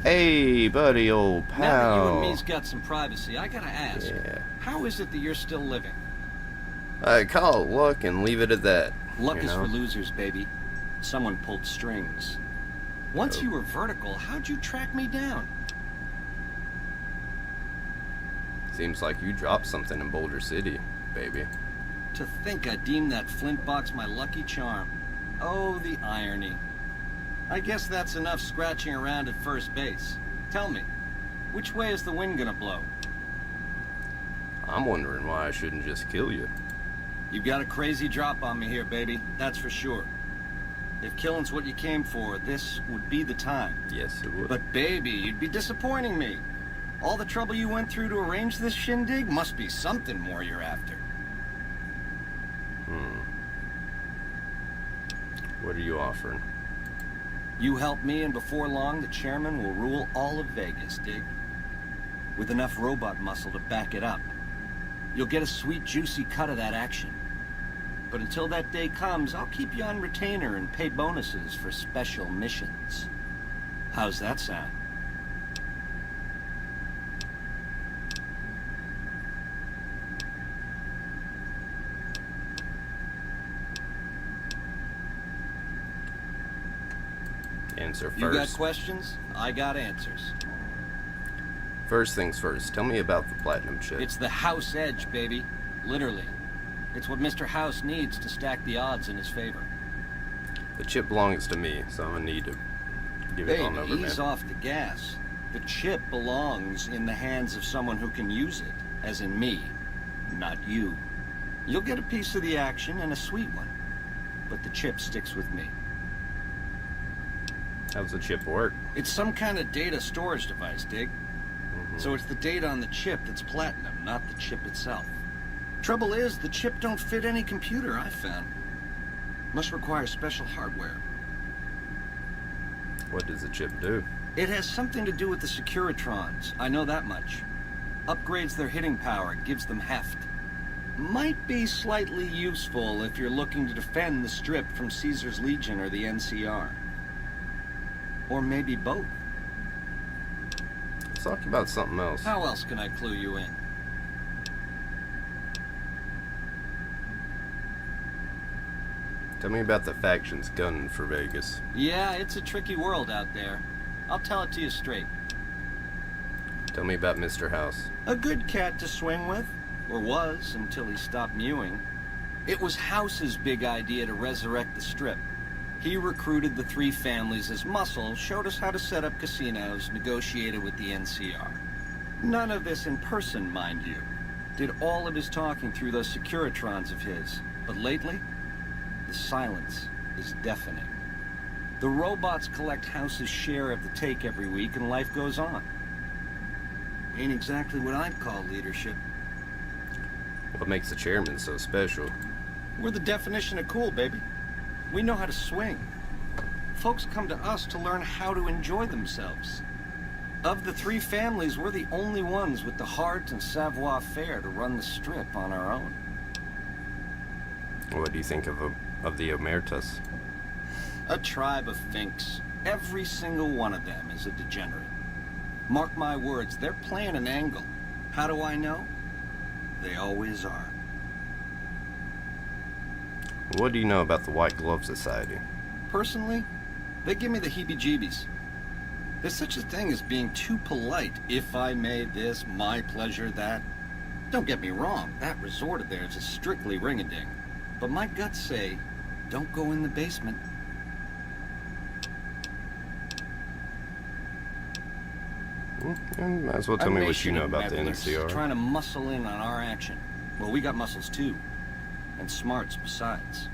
Hey, buddy, old Now that you and pal. me's got some privacy, I gotta ask, Yeah. how is it that you're still living? I call it luck and leave it at that. Luck you is know? for losers, baby. Someone pulled strings. Once Oh. you were vertical, how'd you track me down? Seems like you dropped something in Boulder City, baby. To think I deemed that flint box my lucky charm. Oh, the irony. I guess that's enough scratching around at first base. Tell me, which way is the wind gonna blow? I'm wondering why I shouldn't just kill you. You've got a crazy drop on me here, baby. That's for sure. If killing's what you came for, this would be the time. Yes, it would. But baby, you'd be disappointing me. All the trouble you went through to arrange this shindig must be something more you're after. What are you offering? You help me, and before long, the chairman will rule all of Vegas, dig? With enough robot muscle to back it up. You'll get a sweet, juicy cut of that action. But until that day comes, I'll keep you on retainer and pay bonuses for special missions. How's that sound? Answer You got first. questions? I got answers. First things first, tell me about the platinum chip. It's the House Edge, baby. Literally. It's what Mr. House needs to stack the odds in his favor. The chip belongs to me, so I'm gonna need to give it on Baby, over, man. ease off the gas. The chip belongs in the hands of someone who can use it, as in me, not you. You'll get a piece of the action, and a sweet one. But the chip sticks with me. How's the chip work? It's some kind of data storage device, dig? So it's the data on the chip that's platinum, not the chip itself. Trouble is, the chip don't fit any computer I've found. Must require special hardware. What does the chip do? It has something to do with the Securitrons, I know that much. Upgrades their hitting power, gives them heft. Might be slightly useful if you're looking to defend the Strip from Caesar's Legion or the NCR. Or maybe both. Let's talk about something else. How else can I clue you in? Tell me about the factions gunning for Vegas. Yeah, it's a tricky world out there. I'll tell it to you straight. Tell me about Mr. House. A good cat to swing with. Or was, until he stopped mewing. It was House's big idea to resurrect the Strip. He recruited the three families as muscle, showed us how to set up casinos, negotiated with the NCR. None of this in person, mind you. Did all of his talking through those Securitrons of his. But lately, the silence is deafening. The robots collect House's share of the take every week, and life goes on. Ain't exactly what I'd call leadership. What makes the chairman so special? We're the definition of cool, baby. We know how to swing. Folks come to us to learn how to enjoy themselves. Of the three families, we're the only ones with the heart and savoir-faire to run the Strip on our own. What do you think of the Omertas? A tribe of finks. Every single one of them is a degenerate. Mark my words, they're playing an angle. How do I know? They always are. What do you know about the White Glove Society? Personally, they give me the heebie-jeebies. There's such a thing as being too polite. If I may this, my pleasure that. Don't get me wrong, that resort of theirs is strictly ring-a-ding. But my guts say, don't go in the basement. Might as well tell A me what you nation know of about the meddlers NCR. trying to muscle in on our action. Well, we got muscles too. And smarts besides.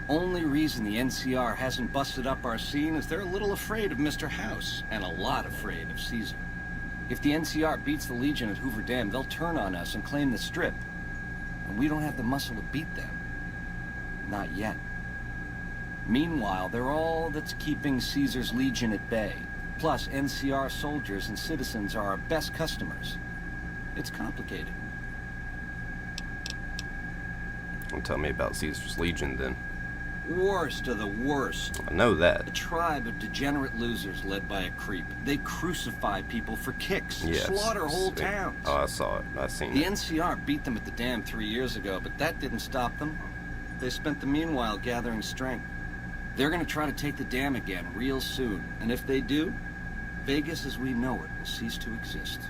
Only reason the NCR hasn't busted up our scene is they're a little afraid of Mr. House, and a lot afraid of Caesar. If the NCR beats the Legion at Hoover Dam, they'll turn on us and claim the Strip. And we don't have the muscle to beat them. Not yet. Meanwhile, they're all that's keeping Caesar's Legion at bay. Plus, NCR soldiers and citizens are our best customers. It's complicated. Well, tell me about Caesar's Legion then. Worst of the worst. I know A that. tribe of degenerate losers led by a creep. They crucify people for kicks, Yes. slaughter whole towns. Oh, I saw it. I seen The it. NCR beat them at the dam 3 years ago, but that didn't stop them. They spent the meanwhile gathering strength. They're gonna try to take the dam again real soon, and if they do, Vegas as we know it will cease to exist.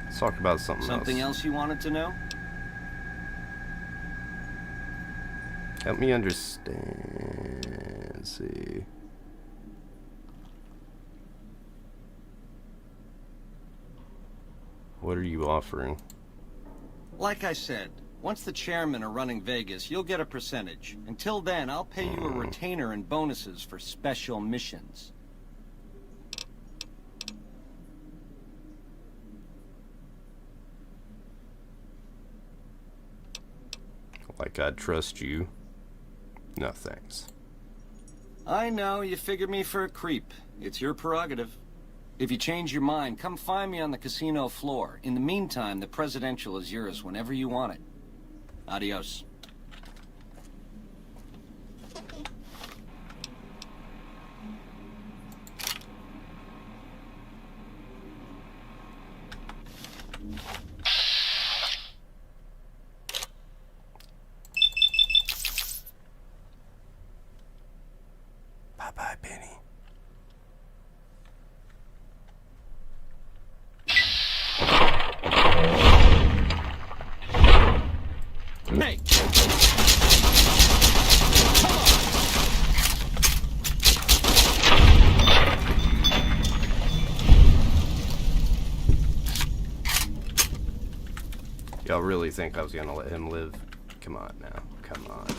Let's talk about Something else you wanted to know? Help me understand. Let's see. What are you offering? Like I said, once the chairmen are running Vegas, you'll get a percentage. Until then, I'll pay you a retainer and bonuses for special missions. Like I'd trust you? No, thanks. I know, you figured me for a creep. It's your prerogative. If you change your mind, come find me on the casino floor. In the meantime, the presidential is yours whenever you want it. Adios. Bye-bye, Benny. Hey! Y'all really think I was gonna let him live? Come on now. Come on now.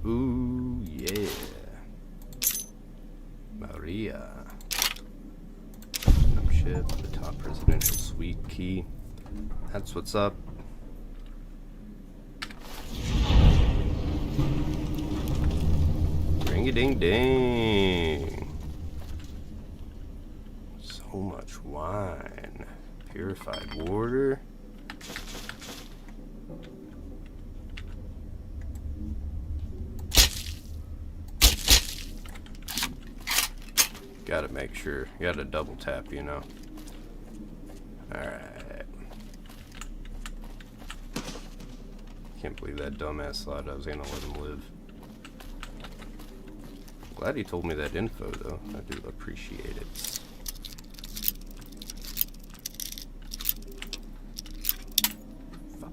Ooh, yeah. Maria. Ship, the top presidential suite key. That's what's up. Ring-a-ding-ding. So much wine. Purified water. Gotta make sure. Gotta double tap, you know. Alright. Can't believe that dumbass thought I was gonna let him live. Glad he told me that info, though. I do appreciate it. Fuck.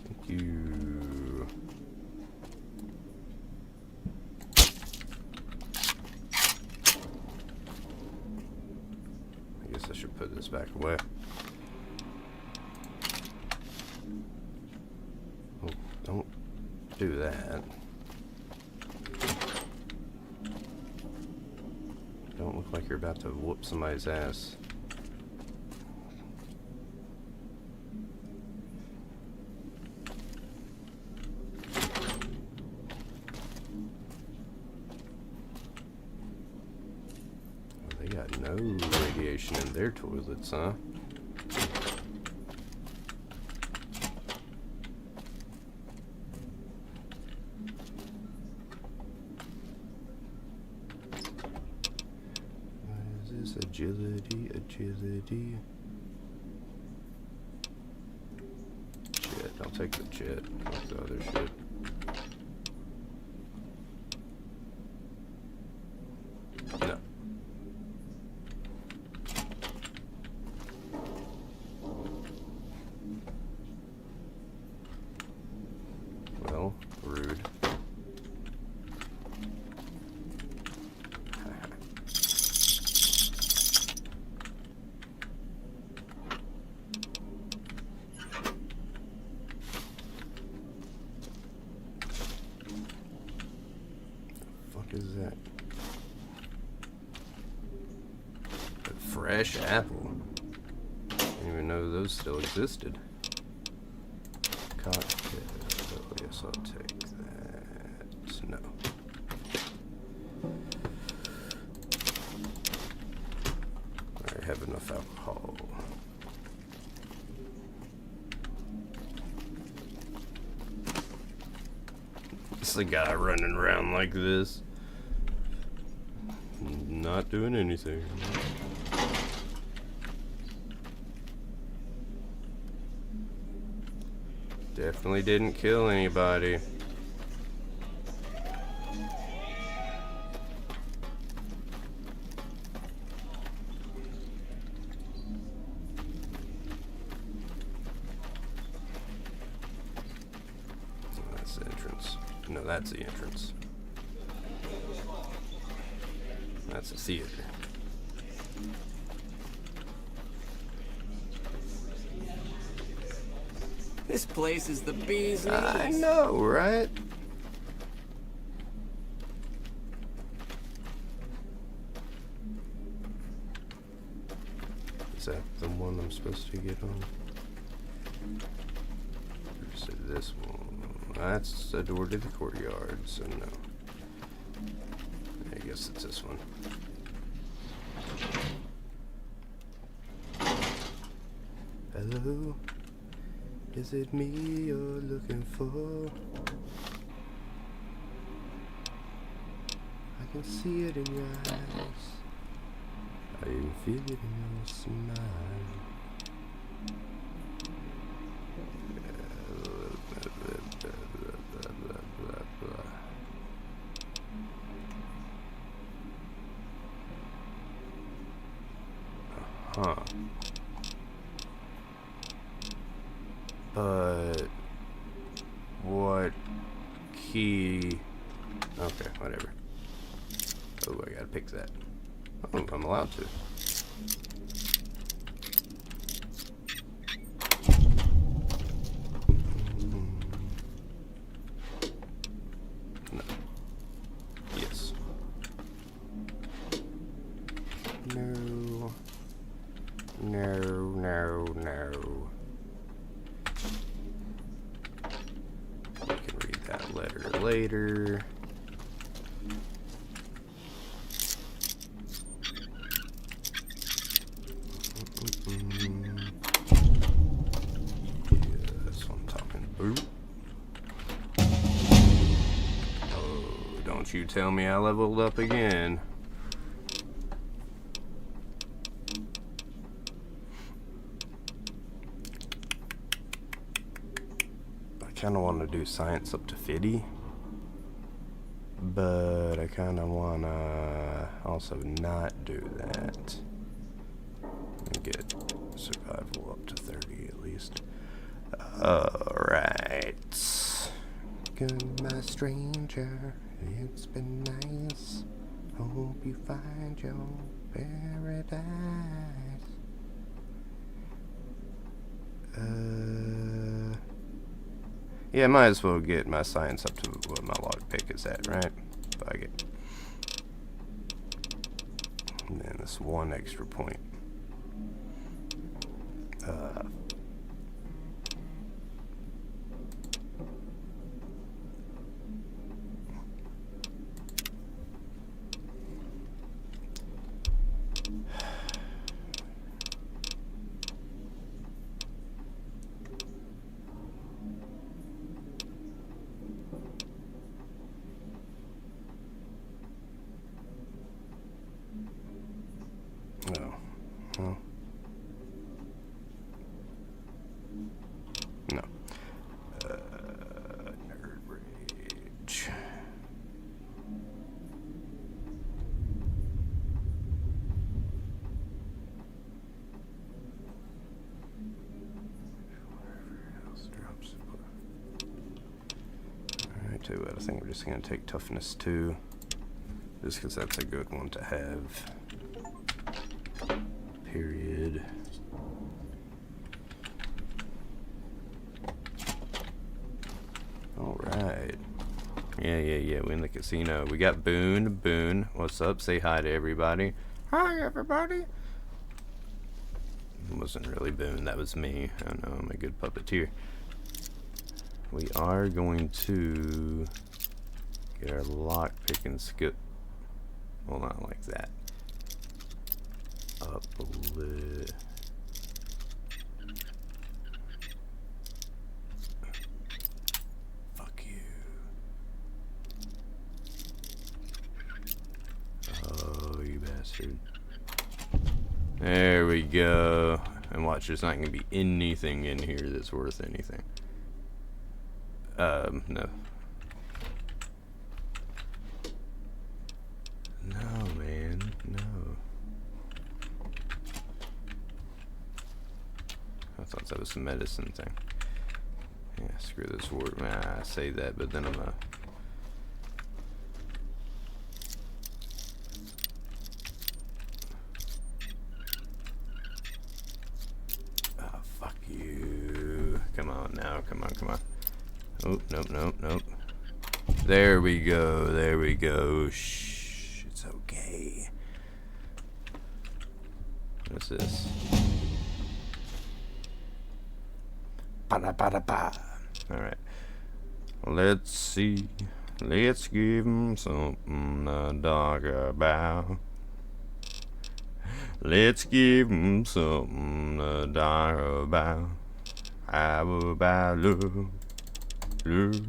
Thank you. I guess I should put this back away. Oh, don't do that. Don't look like you're about to whoop somebody's ass. They got no radiation in their toilets, huh? What is this? Agility, agility. Shit, I'll take the jet. Fuck the other shit. No. Well, rude. Fuck is that? A fresh apple. know those still existed. Cocktail. Yes, I'll take that. No. I have enough alcohol. It's the guy running around like this. Not doing anything. Definitely didn't kill anybody. That's the entrance. No, that's the entrance. That's a theater. This place is the bee's knees. I know, right? Is that the one I'm supposed to get on? Or is it this one? That's the door to the courtyard, so no. I guess it's this one. Hello? Is it me you're looking for? I can see it in your eyes. I even feel it in your smile. Huh. But what key? Okay, whatever. Oh, I gotta pick that. Oh, I'm allowed to. No. Yes. No. No, no, no. We can read that letter later. Yeah, that's what I'm talking about. Oh, don't you tell me I leveled up again. I kind of want to do science up to 50, but I kind of want to also not do that and get survival up to 30 at least. Alright. Goodbye, stranger. It's been nice. Hope you find your paradise. Yeah, might as well get my science up to what my lockpick is at, right? Fuck it. And then this one extra point. No. No. No. Nerd rage. Alright, tell you what, I think we're just gonna take toughness 2. Just because that's a good one to have. Period. Alright. Yeah. We're in the casino. We got Boone. Boone, what's up? Say hi to everybody. Hi, everybody. It wasn't really Boone, that was me. I know I'm a good puppeteer. We are going to get our lock picking skill. Hold on, like that. Up a little. Fuck you. Oh, you bastard. There we go. And watch, there's not going to be anything in here that's worth anything. No. No, man. No. I thought that was the medicine thing. Yeah, screw this word. Nah, I say that, but then I'm a... Oh, fuck you. Come on now. Come on, come on. Oh, nope, nope, nope. There we go. There we go. Shh. It's okay. What's this? Ba-da-ba-da-ba. Alright. Let's see. Let's give him something to talk about. Let's give him something to talk about. How about love? Love.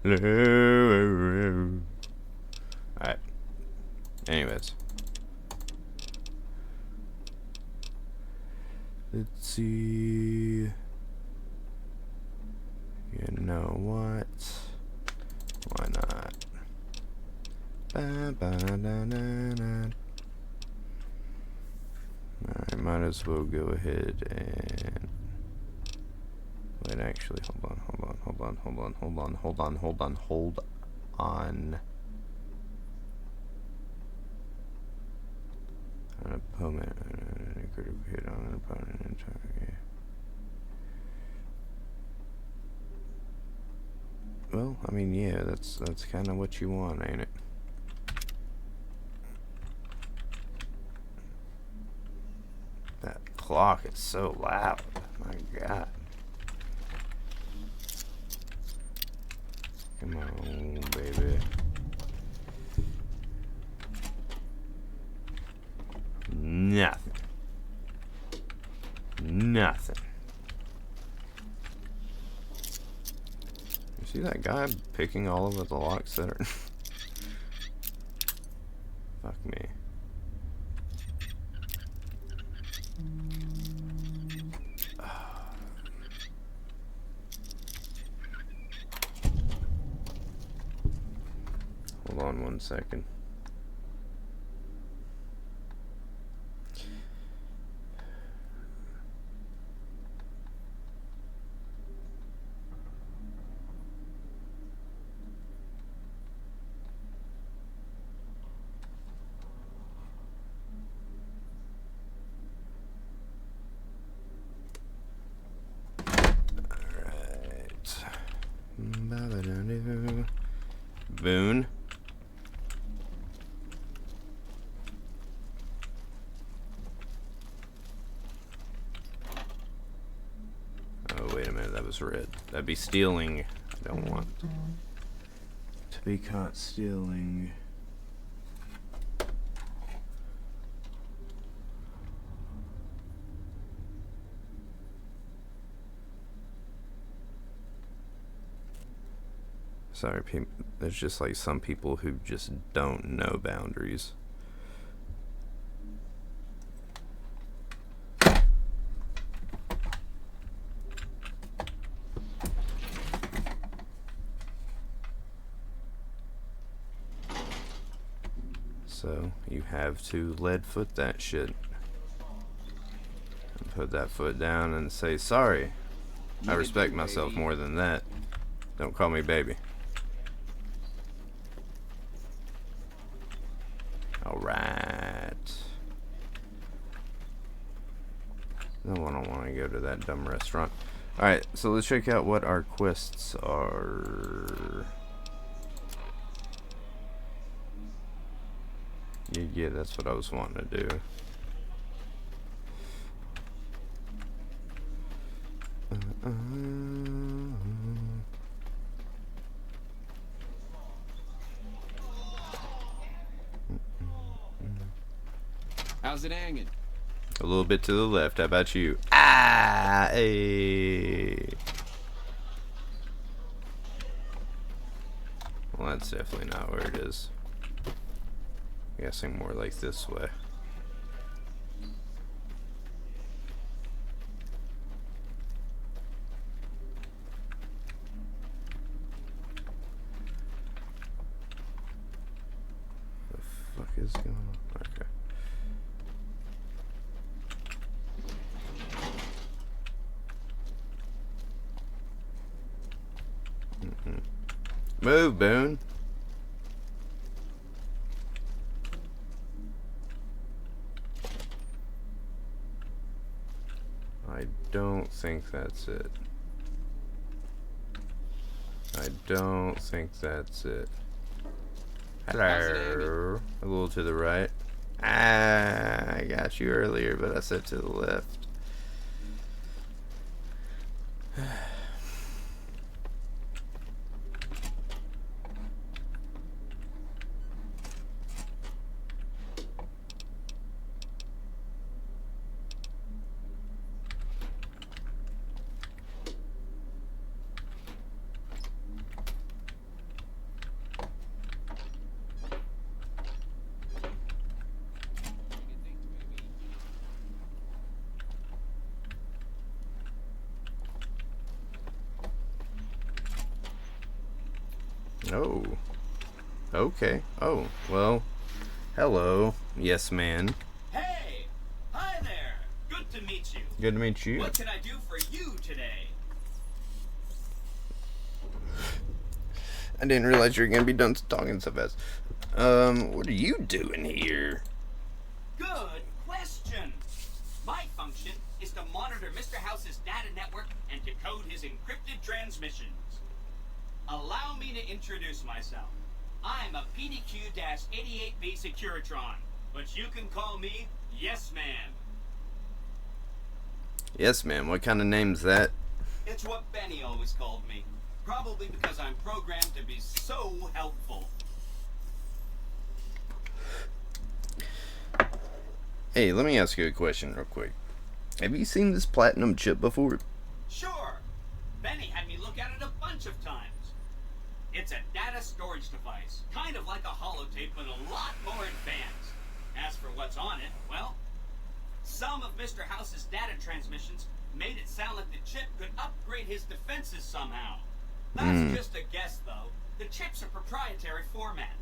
Love. Alright. Anyways. Let's see. You know what? Why not? Alright, might as well go ahead and... Wait, actually, hold on. An opponent, a critical hit on an opponent in target. Well, I mean, yeah, that's kind of what you want, ain't it? That clock is so loud. My God. Come on, baby. Nothing. Nothing. You see that guy picking all over the locks that are... Fuck me. Hold on 1 second. Boone. Oh, wait a minute, that was red. That'd be stealing. I don't want to be caught stealing. Sorry, there's just like some people who just don't know boundaries. So you have to lead foot that shit. And put that foot down and say sorry. I respect myself more than that. Don't call me baby. Alright. No, I don't want to go to that dumb restaurant. Alright, so let's check out what our quests are. Yeah, that's what I was wanting to do. How's it hanging? A little bit to the left. How about you? Ah, hey. Well, that's definitely not where it is. I'm guessing more like this way. The fuck is going on? Okay. Move, Boone. I don't think that's it. I don't think that's it. Hello. A little to the right. Ah, I got you earlier, but I said to the left. Oh. Okay. Oh, well. Hello. Yes, man. Hey! Hi there! Good to meet you. Good to meet you. What can I do for you today? I didn't realize you were gonna be done talking so fast. What are you doing here? Good question. My function is to monitor Mr. House's data network and decode his encrypted transmissions. Allow me to introduce myself. I'm a PDQ-88B Securitron, but you can call me Yes Man. Yes, man. What kind of name's that? It's what Benny always called me. Probably because I'm programmed to be so helpful. Hey, let me ask you a question real quick. Have you seen this platinum chip before? Sure. Benny had me look at it a bunch of times. It's a data storage device, kind of like a holotape, but a lot more advanced. As for what's on it, well, some of Mr. House's data transmissions made it sound like the chip could upgrade his defenses somehow. That's just a guess, though. The chip's a proprietary format.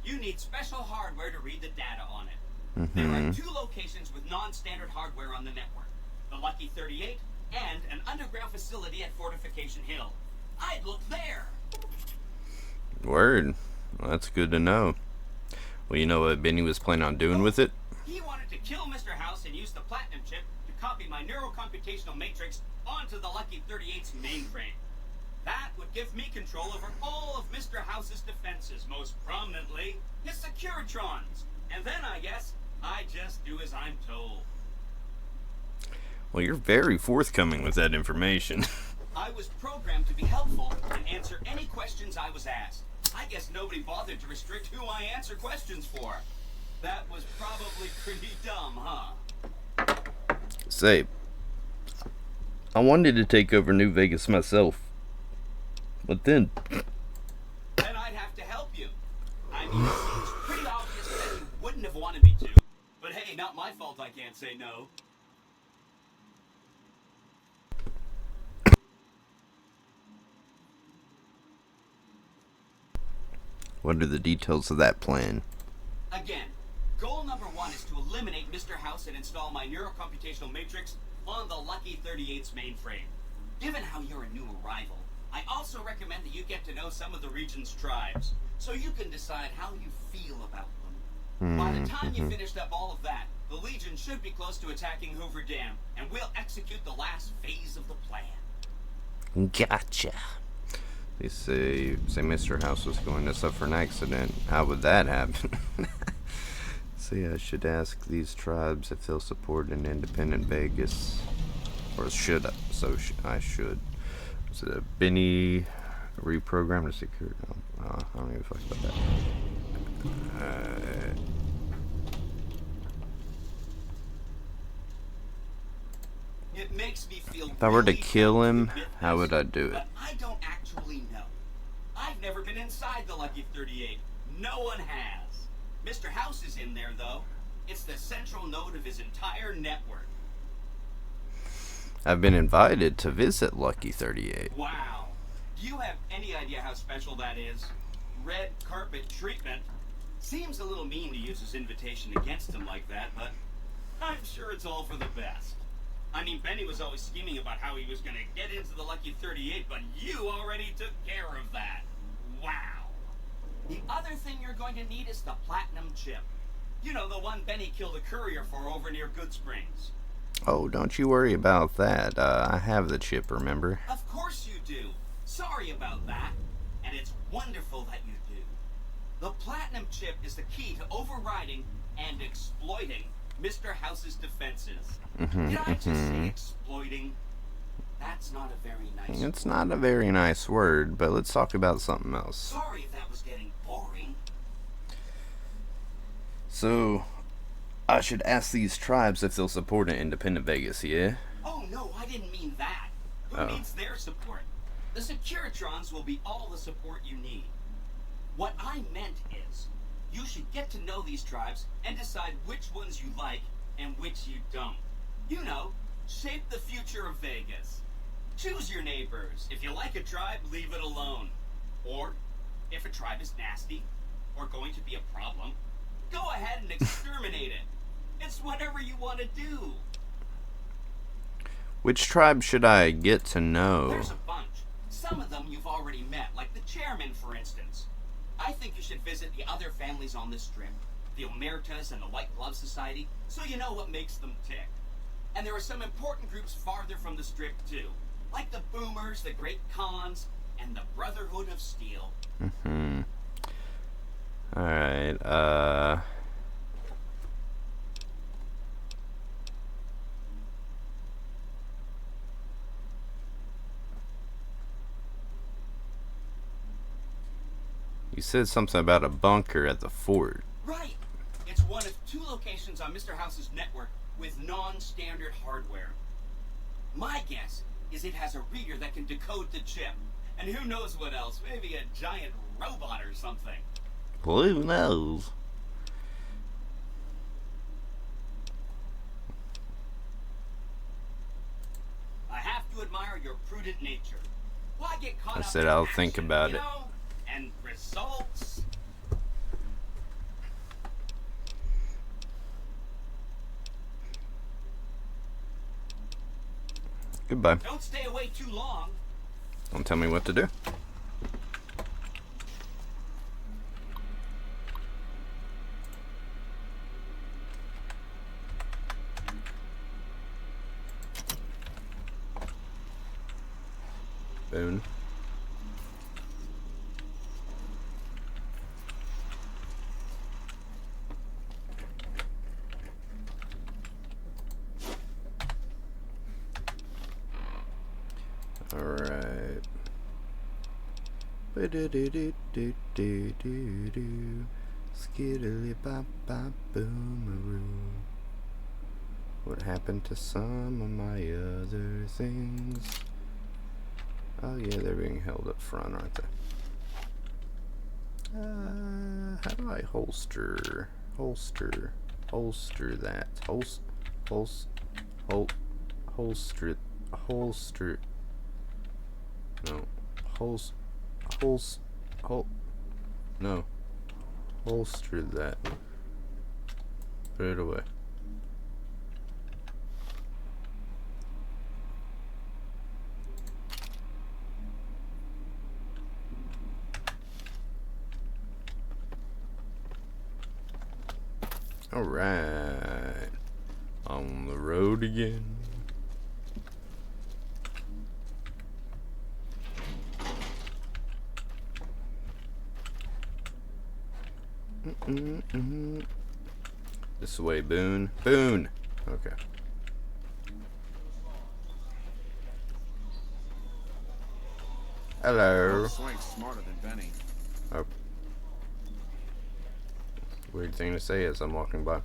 You need special hardware to read the data on it. There are 2 locations with non-standard hardware on the network. The Lucky 38 and an underground facility at Fortification Hill. I'd look there. Word. Well, that's good to know. Well, you know what Benny was planning on doing with it? He wanted to kill Mr. House and use the platinum chip to copy my neurocomputational matrix onto the Lucky 38's mainframe. That would give me control over all of Mr. House's defenses, most prominently his Securitrons. And then I guess I just do as I'm told. Well, you're very forthcoming with that information. I was programmed to be helpful and answer any questions I was asked. I guess nobody bothered to restrict who I answer questions for. That was probably pretty dumb, huh? Say, I wanted to take over New Vegas myself. But then I'd have to help you. I mean, it seems pretty obvious that you wouldn't have wanted me to. But hey, not my fault I can't say no. what are the details of that plan? Again, goal number 1 is to eliminate Mr. House and install my neurocomputational matrix on the Lucky 38's mainframe. Given how you're a new arrival, I also recommend that you get to know some of the region's tribes, so you can decide how you feel about them. By the time you finished up all of that, the Legion should be close to attacking Hoover Dam, and we'll execute the last phase of the plan. Gotcha. They say Mr. House was going to suffer an accident. How would that happen? See, I should ask these tribes if they'll support an independent Vegas. Or should I? I should. Is it a Benny reprogram to secure? No, I don't even fuck about that. It makes me feel If I were to really kill dumb to him, admit how this, would I do it? But I don't actually know. I've never been inside the Lucky 38. No one has. Mr. House is in there, though. It's the central node of his entire network. I've been invited to visit Lucky 38. Wow. Do you have any idea how special that is? Red carpet treatment. Seems a little mean to use his invitation against him like that, but I'm sure it's all for the best. I mean, Benny was always scheming about how he was going to get into the Lucky 38, but you already took care of that. Wow. The other thing you're going to need is the platinum chip. You know, the one Benny killed a courier for over near Good Springs. Oh, don't you worry about that. I have the chip, remember? Of course you do. Sorry about that. And it's wonderful that you do. The platinum chip is the key to overriding and exploiting Mr. House's defenses. Did I just say exploiting? That's not a very nice It's not a very nice word, but let's talk about something else. Sorry if that was getting boring. So, I should ask these tribes if they'll support an independent Vegas, yeah? Oh no, I didn't mean that. Who needs their support? The Securitrons will be all the support you need. What I meant is, you should get to know these tribes and decide which ones you like and which you don't. You know, shape the future of Vegas. Choose your neighbors. If you like a tribe, leave it alone. Or, if a tribe is nasty, or going to be a problem, go ahead and exterminate it. It's whatever you want to do. Which tribe should I get to know? There's a bunch. Some of them you've already met, like the chairman, for instance. I think you should visit the other families on this strip, the Omertas and the White Glove Society, so you know what makes them tick. And there are some important groups farther from the strip, too, like the Boomers, the Great Khans, and the Brotherhood of Steel. Alright, you said something about a bunker at the fort. Right. It's one of 2 locations on Mr. House's network with non-standard hardware. My guess is it has a reader that can decode the chip. And who knows what else? Maybe a giant robot or something. Who knows? I have to admire your prudent nature. Why get caught I up said in I'll action, think about you it. know? And results. Goodbye. Don't stay away too long. Don't tell me what to do. Boone. Alright. Skiddly bop bop boomaroo. What happened to some of my other things? Oh yeah, they're being held up front, aren't they? How do I holster that? Holster. No. No. Holster that. Put it away. Alright. On the road again. This way, Boone. Boone! Okay. Hello. Swank's smarter than Benny. Oh. Weird thing to say as I'm walking by.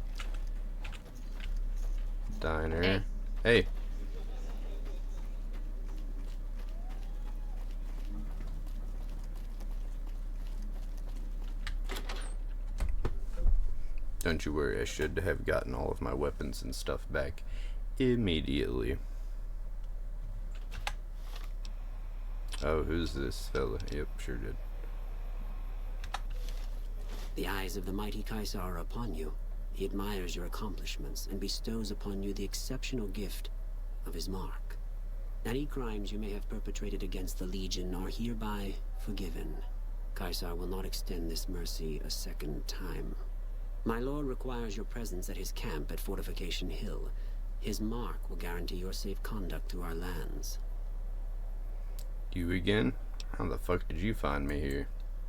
Diner. Hey. Don't you worry, I should have gotten all of my weapons and stuff back immediately. Oh, who's this fella? Yep, sure did. The eyes of the mighty Caesar are upon you. He admires your accomplishments and bestows upon you the exceptional gift of his mark. Any crimes you may have perpetrated against the Legion are hereby forgiven. Caesar will not extend this mercy a second time. My lord requires your presence at his camp at Fortification Hill. His mark will guarantee your safe conduct through our lands. You again? How the fuck did you find me here?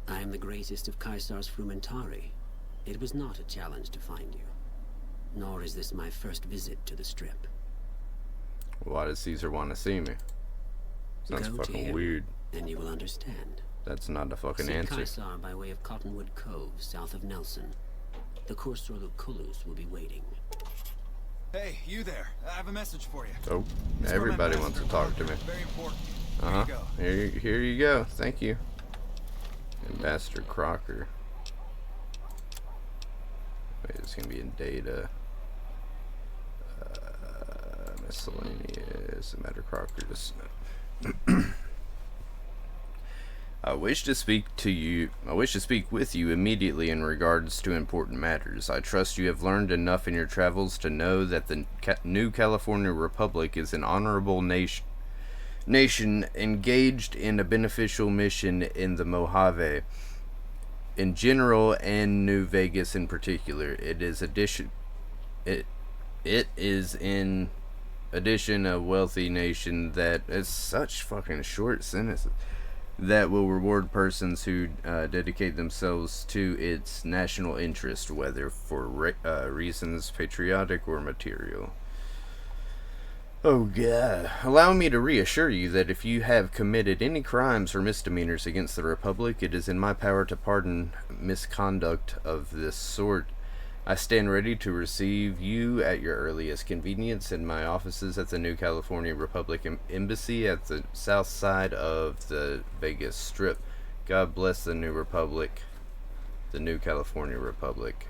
I am the greatest of Caesar's Frumentari. It was not a challenge to find you. Nor is this my first visit to the Strip. Why does Caesar want to see me? Sounds Go to fucking him, weird. and you will understand. That's not a fucking See answer. Caesar by way of Cottonwood Cove, south of Nelson. The Cursor Lucullus will be waiting. Hey, you there. I have a message for you. Oh, It's from everybody wants to Ambassador talk to me. Crocker. Very important. Uh-huh. Here you go. Here you go. Thank you. Ambassador Crocker. Wait, it's gonna be in data. Miscellaneous. Ambassador Crocker. Just I wish to speak with you immediately in regards to important matters. I trust you have learned enough in your travels to know that the New California Republic is an honorable nation engaged in a beneficial mission in the Mojave in general and New Vegas in particular. It is in addition a wealthy nation that is such fucking short sentences that will reward persons who dedicate themselves to its national interest, whether for reasons patriotic or material. Oh God. Allow me to reassure you that if you have committed any crimes or misdemeanors against the Republic, it is in my power to pardon misconduct of this sort. I stand ready to receive you at your earliest convenience in my offices at the New California Republic Embassy at the south side of the Vegas Strip. God bless the New Republic, the New California Republic.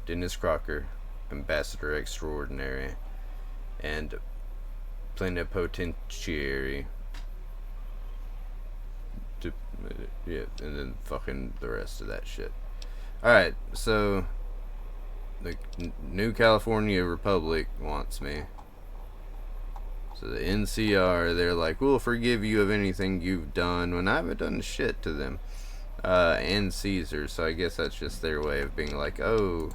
Dennis Crocker, Ambassador Extraordinary, and Plenipotentiary. Yeah, and then fucking the rest of that shit. Alright, so the New California Republic wants me. So the NCR, they're like, we'll forgive you of anything you've done, when I haven't done shit to them. And Caesar, so I guess that's just their way of being like, oh,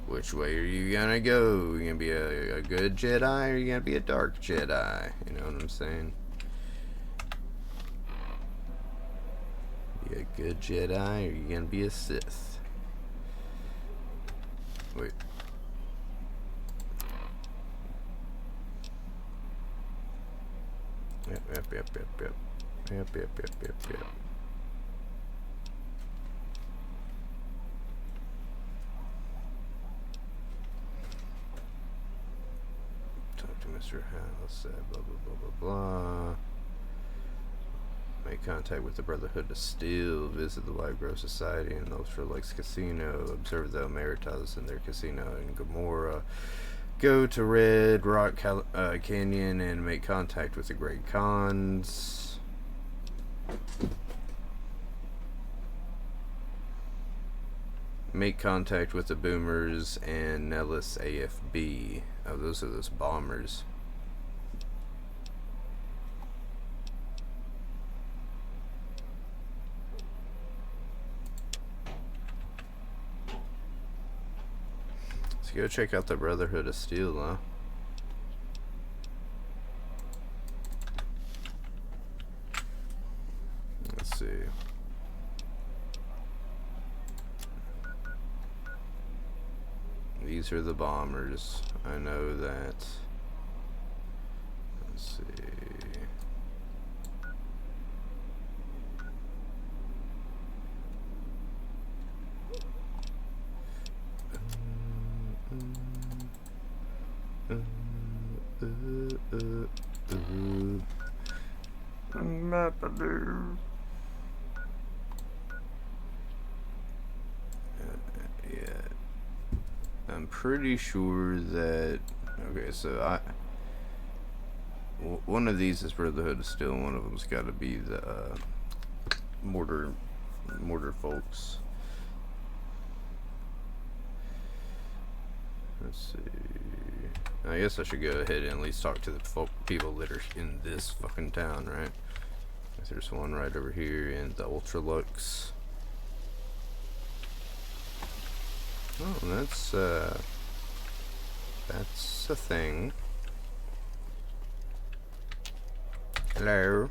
which way are you gonna go? You gonna be a good Jedi, or you gonna be a dark Jedi? You know what I'm saying? Be a good Jedi, or you gonna be a Sith? Wait. Yep. Talk to Mr. House, blah, blah, blah, blah, blah. Make contact with the Brotherhood of Steel, visit the White Grove Society and Ultra Lakes Casino, observe the Emeritas in their casino in Gomorrah, go to Red Rock Canyon and make contact with the Great Khans. Make contact with the Boomers and Nellis AFB. Oh, those are those bombers. Let's go check out the Brotherhood of Steel, huh? Let's see. These are the bombers. I know that. Let's see. Yeah. I'm pretty sure that... Okay, so one of these is Brotherhood of Steel, one of them's got to be the mortar folks. Let's see. I guess I should go ahead and at least talk to the people that are in this fucking town, right? There's one right over here in the Ultralux. Oh, that's a thing. Hello.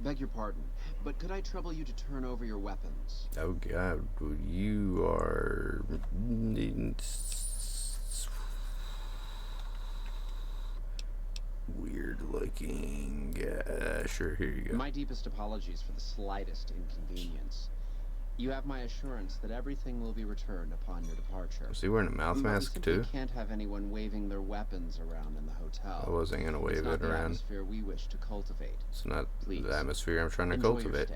Beg your pardon, but could I trouble you to turn over your weapons? Oh God, you are weird looking. Yeah, sure, here you go. My deepest apologies for the slightest inconvenience. You have my assurance that everything will be returned upon your departure. Was he wearing a mouth mask we too? Can't have anyone waving their weapons around in the hotel. I wasn't gonna wave it's not it the around. atmosphere we wish to cultivate. It's not Please, the atmosphere I'm trying to enjoy cultivate.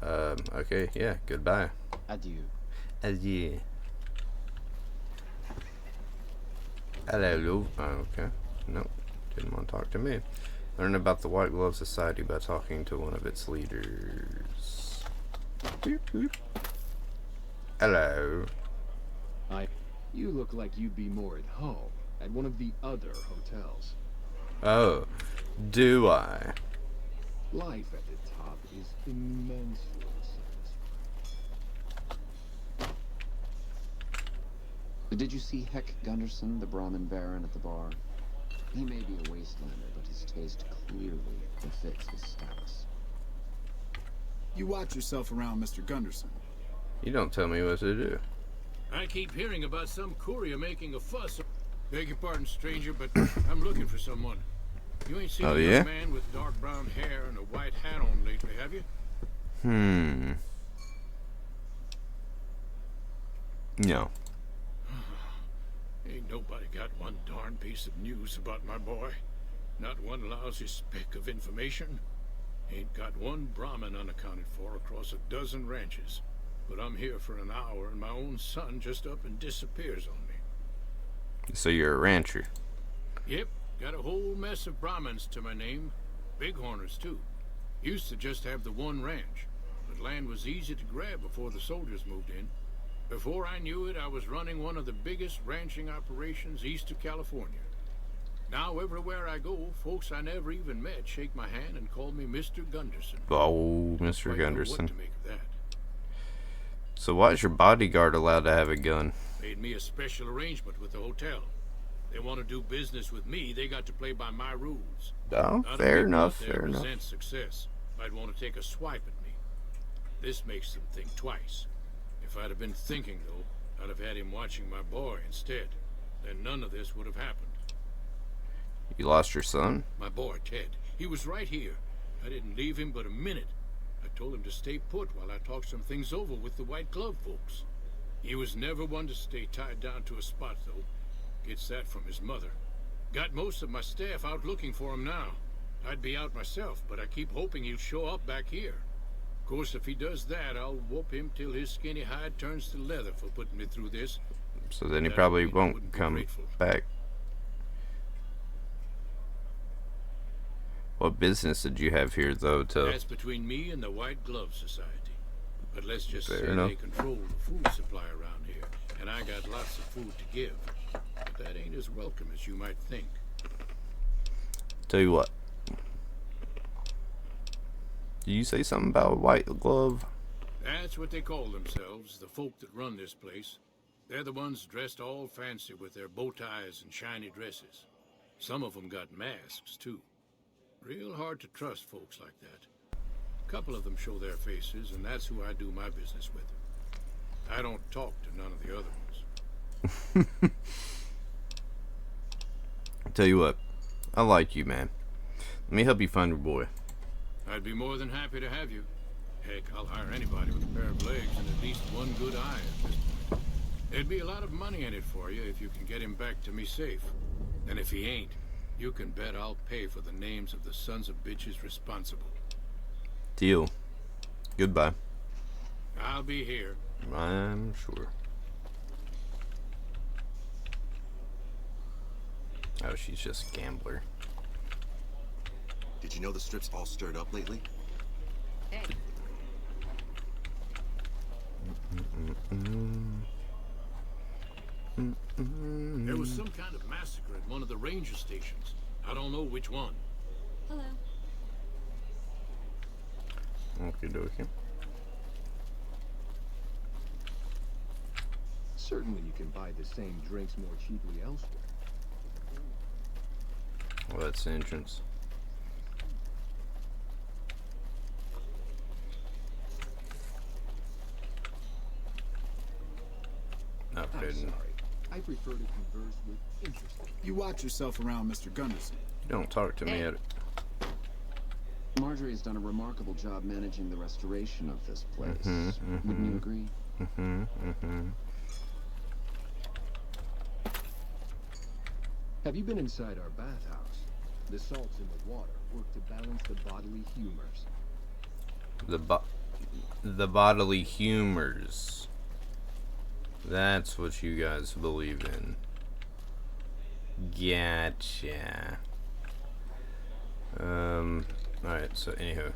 Your stay. Okay, yeah, goodbye. Adieu. Adieu. Hello, Lou. Oh, okay. Nope, didn't want to talk to me. Learn about the White Glove Society by talking to one of its leaders. Boop, boop. Hello. You look like you'd be more at home at one of the other hotels. Oh, do I? Life at the top is immensely satisfying. Did you see Heck Gunderson, the Brahmin Baron, at the bar? He may be a wastelander, but his taste clearly befits his status. You watch yourself around Mr. Gunderson. You don't tell me what to do. I keep hearing about some courier making a fuss. Beg your pardon, stranger, but I'm looking for someone. You ain't seen Oh, a yeah? young man with dark brown hair and a white hat on lately, have you? No. Ain't nobody got one darn piece of news about my boy. Not one lousy speck of information. Ain't got one Brahmin unaccounted for across a dozen ranches. But I'm here for an hour and my own son just up and disappears on me. So you're a rancher. Yep, got a whole mess of Brahmins to my name. Bighorners, too. Used to just have the one ranch, but land was easy to grab before the soldiers moved in. Before I knew it, I was running one of the biggest ranching operations east of California. Now, everywhere I go, folks I never even met shake my hand and call me Mr. Gunderson. Oh, Quite Mr. know Gunderson. what to make of that. So why is your bodyguard allowed to have a gun? Made me a special arrangement with the hotel. They want to do business with me, they got to play by my rules. Oh, Other fair people enough, out there fair enough. resent success. Might want to take a swipe at me. This makes them think twice. If I'd have been thinking, though, I'd have had him watching my boy instead. Then none of this would have happened. You lost your son? My boy, Ted. He was right here. I didn't leave him but a minute. I told him to stay put while I talked some things over with the White Glove folks. He was never one to stay tied down to a spot, though. Gets that from his mother. Got most of my staff out looking for him now. I'd be out myself, but I keep hoping he'll show up back here. Of course, if he does that, I'll whoop him till his skinny hide turns to leather for putting me through this. So then he That probably would mean I won't wouldn't be come grateful. back. What business did you have here, though, to... That's between me and the White Glove Society. But let's just Fair say enough. they control the food supply around here, and I got lots of food to give. But that ain't as welcome as you might think. Tell you what. Did you say something about a white glove? That's what they call themselves, the folk that run this place. They're the ones dressed all fancy with their bow ties and shiny dresses. Some of them got masks, too. Real hard to trust folks like that. A couple of them show their faces, and that's who I do my business with. I don't talk to none of the other ones. Tell you what. I like you, man. Let me help you find your boy. I'd be more than happy to have you. Heck, I'll hire anybody with a pair of legs and at least one good eye at this point. There'd be a lot of money in it for you if you can get him back to me safe. And if he ain't, you can bet I'll pay for the names of the sons of bitches responsible. Deal. Goodbye. I'll be here. I'm sure. Oh, she's just a gambler. Did you know the strip's all stirred up lately? Hey. There was some kind of massacre at one of the ranger stations. I don't know which one. Hello. Okie dokie. Certainly you can buy the same drinks more cheaply elsewhere. Well, that's the entrance. No, I'm didn't. sorry. I prefer to converse with interesting. You watch yourself around, Mr. Gunderson. Don't talk to me. Marjorie has done a remarkable job managing the restoration of this place. Wouldn't you agree? Have you been inside our bathhouse? The salts in the water work to balance the bodily humors. The bodily humors. That's what you guys believe in. Gotcha. Alright, so anywho.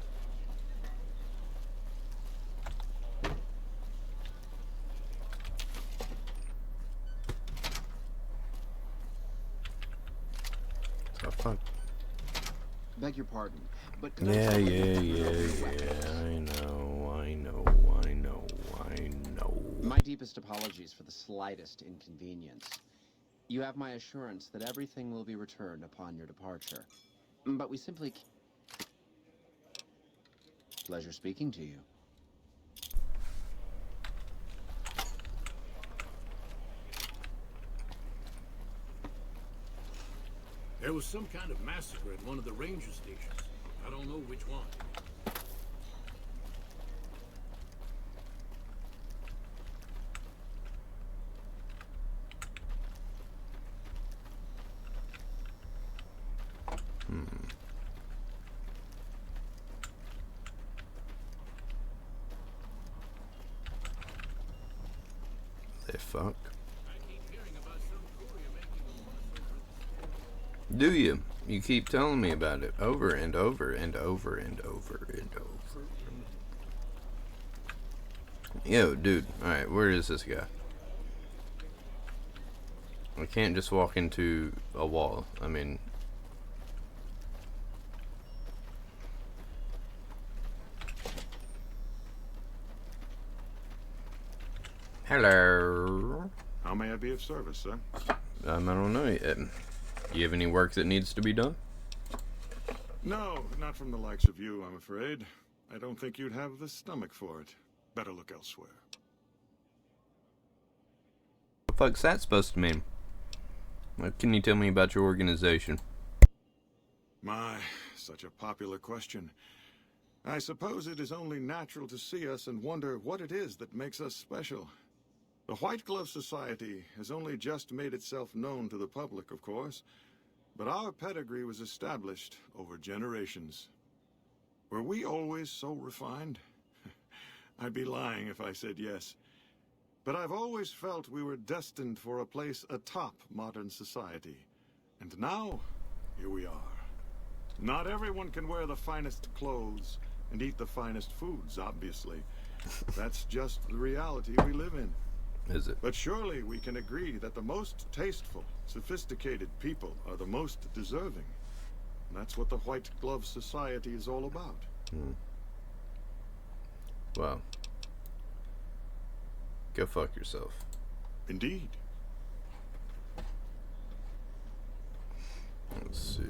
So fuck. Beg your pardon, but could I Yeah, talk with yeah, you yeah, for a few yeah. seconds? I know. My deepest apologies for the slightest inconvenience. You have my assurance that everything will be returned upon your departure. But we simply can't. Pleasure speaking to you. There was some kind of massacre at one of the ranger stations. I don't know which one. They fuck. I keep hearing about some courier making a fuss over. Do you? You keep telling me about it over and over and over and over and over. Yo, dude. Alright, where is this guy? I can't just walk into a wall. I mean... Hello. How may I be of service, sir? I don't know yet. Do you have any work that needs to be done? No, not from the likes of you, I'm afraid. I don't think you'd have the stomach for it. Better look elsewhere. What the fuck's that supposed to mean? What can you tell me about your organization? My, such a popular question. I suppose it is only natural to see us and wonder what it is that makes us special. The White Glove Society has only just made itself known to the public, of course, but our pedigree was established over generations. Were we always so refined? I'd be lying if I said yes. But I've always felt we were destined for a place atop modern society. And now, here we are. Not everyone can wear the finest clothes and eat the finest foods, obviously. That's just the reality we live in. Is it? But surely we can agree that the most tasteful, sophisticated people are the most deserving. And that's what the White Glove Society is all about. Well, go fuck yourself. Indeed. Let's see.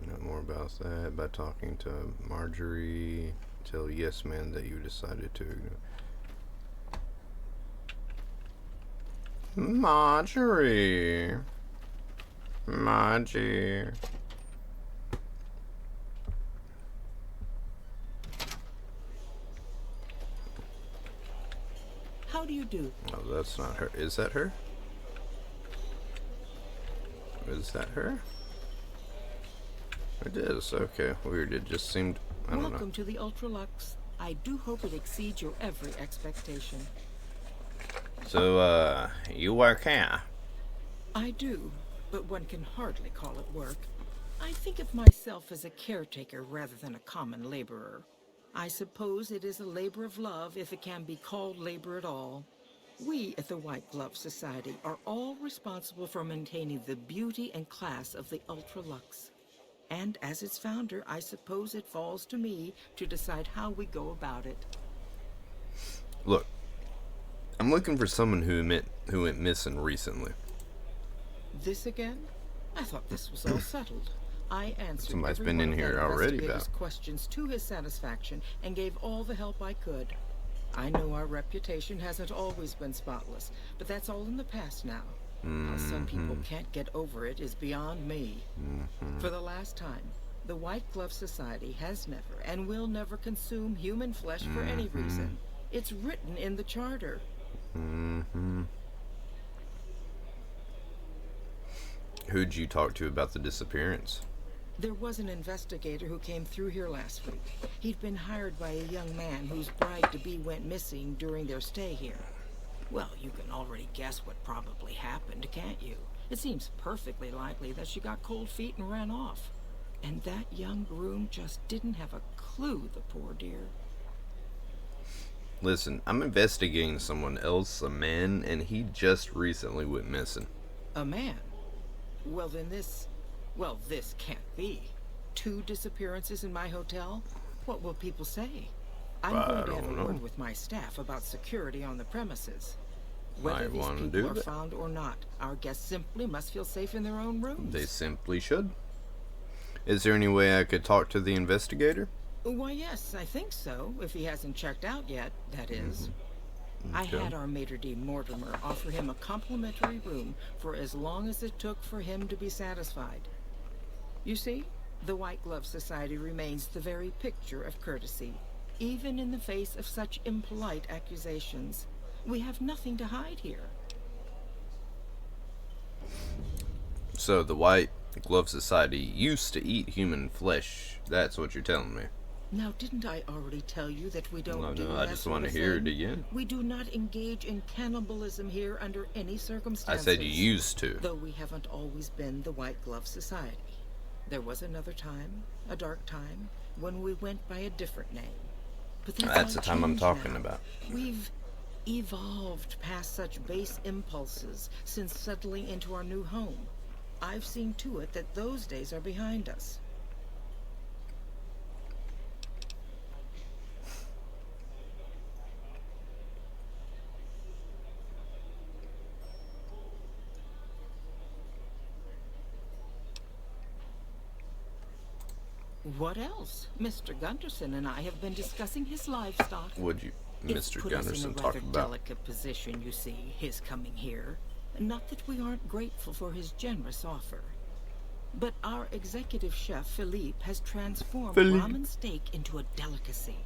I know more about that by talking to Marjorie. Tell Yes Man that you decided to ignore. Marjorie. How do you do? Oh, that's not her. Is that her? Is that her? It is. Okay, weird. It just seemed... I don't know. Welcome to the Ultralux. I do hope it exceeds your every expectation. So, you work here? I do, but one can hardly call it work. I think of myself as a caretaker rather than a common laborer. I suppose it is a labor of love if it can be called labor at all. We at the White Glove Society are all responsible for maintaining the beauty and class of the Ultralux. And as its founder, I suppose it falls to me to decide how we go about it. Look, I'm looking for someone who went missing recently. This again? I thought this was all settled. I answered Somebody's every been one in of here that already investigator's about. questions to his satisfaction and gave all the help I could. I know our reputation hasn't always been spotless, but that's all in the past now. How some people can't get over it is beyond me. For the last time, the White Glove Society has never and will never consume human flesh for any reason. It's written in the charter. Who'd you talk to about the disappearance? There was an investigator who came through here last week. He'd been hired by a young man whose bride-to-be went missing during their stay here. Well, you can already guess what probably happened, can't you? It seems perfectly likely that she got cold feet and ran off. And that young groom just didn't have a clue, the poor dear. Listen, I'm investigating someone else, a man, and he just recently went missing. A man? Well, then this can't be. 2 disappearances in my hotel? What will people say? I'm going to have a word with my staff about security on the premises. Whether these people are found or not, our guests simply must feel safe in their own rooms. They simply should. Is there any way I could talk to the investigator? Why, yes, I think so, if he hasn't checked out yet, that is. I had our maitre d' Mortimer offer him a complimentary room for as long as it took for him to be satisfied. You see, the White Glove Society remains the very picture of courtesy, even in the face of such impolite accusations. We have nothing to hide here. So the White Glove Society used to eat human flesh. That's what you're telling me. Now, didn't I already tell you that we don't do that? No, I just want to hear it again. We do not engage in cannibalism here under any circumstances. I said you used to. Though we haven't always been the White Glove Society. There was another time, a dark time, when we went by a different name. But that's the time I'm talking now. about. We've evolved past such base impulses since settling into our new home. I've seen to it that those days are behind us. What else? Mr. Gunderson and I have been discussing his livestock. Would you, Mr. Gunderson, talk about? It's put us in a rather delicate position, you see, his coming here. Not that we aren't grateful for his generous offer. But our executive chef, Philippe, has transformed ramen steak into a delicacy.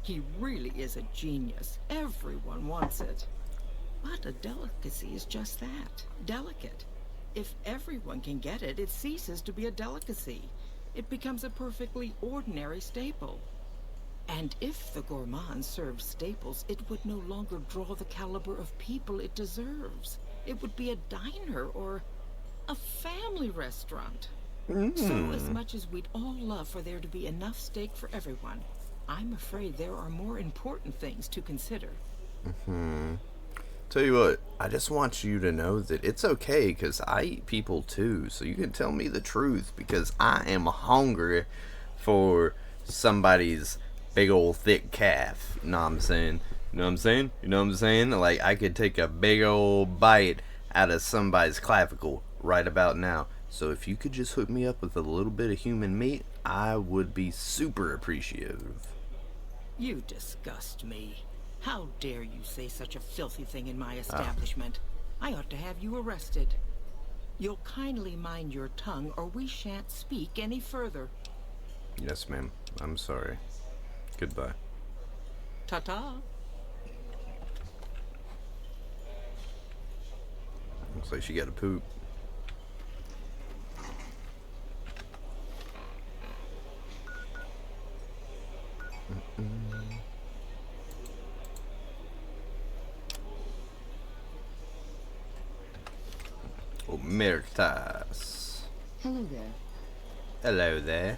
He really is a genius. Everyone wants it. But a delicacy is just that, delicate. If everyone can get it, it ceases to be a delicacy. It becomes a perfectly ordinary staple. And if the gourmand served staples, it would no longer draw the caliber of people it deserves. It would be a diner or a family restaurant. So as much as we'd all love for there to be enough steak for everyone, I'm afraid there are more important things to consider. Tell you what, I just want you to know that it's okay because I eat people too, so you can tell me the truth because I am hungry for somebody's big old thick calf. You know what I'm saying? You know what I'm saying? You know what I'm saying? Like, I could take a big old bite out of somebody's clavicle right about now. So if you could just hook me up with a little bit of human meat, I would be super appreciative. You disgust me. How dare you say such a filthy thing in my establishment? I ought to have you arrested. You'll kindly mind your tongue or we shan't speak any further. Yes, ma'am. I'm sorry. Goodbye. Ta-ta. Looks like she got a poop. Omertas. Hello there. Hello there.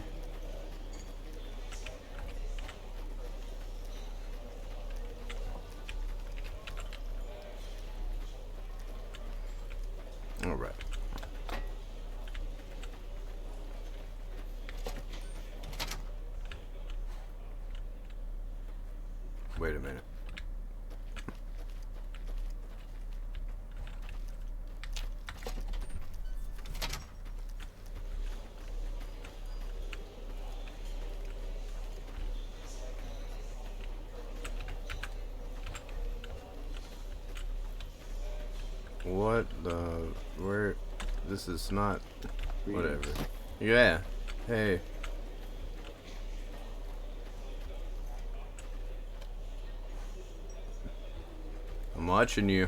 All right. Wait a minute. What the? Where? This is not. Whatever. Yeah. Hey. I'm watching you.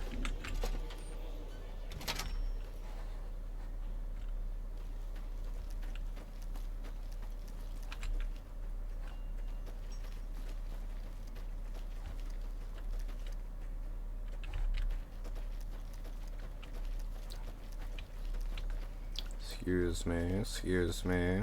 Excuse me, excuse me.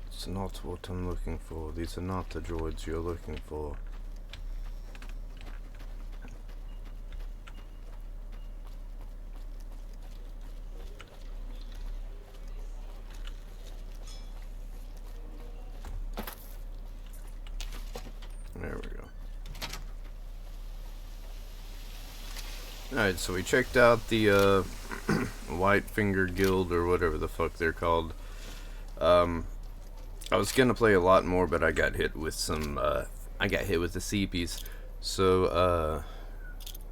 It's not what I'm looking for. These are not the droids you're looking for. There we go. Alright, so we checked out the Whitefinger Guild, or whatever the fuck they're called. I was gonna play a lot more, but I got hit with some, I got hit with the CPs. So,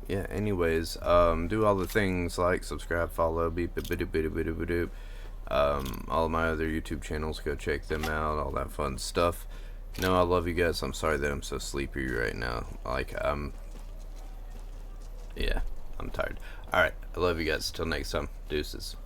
yeah, anyways, do all the things like subscribe, follow, beep, beep, beep, beep, beep, beep, beep, beep. All my other YouTube channels, go check them out, all that fun stuff. No, I love you guys. I'm sorry that I'm so sleepy right now. Like, yeah, I'm tired. Alright, I love you guys. Till next time, deuces.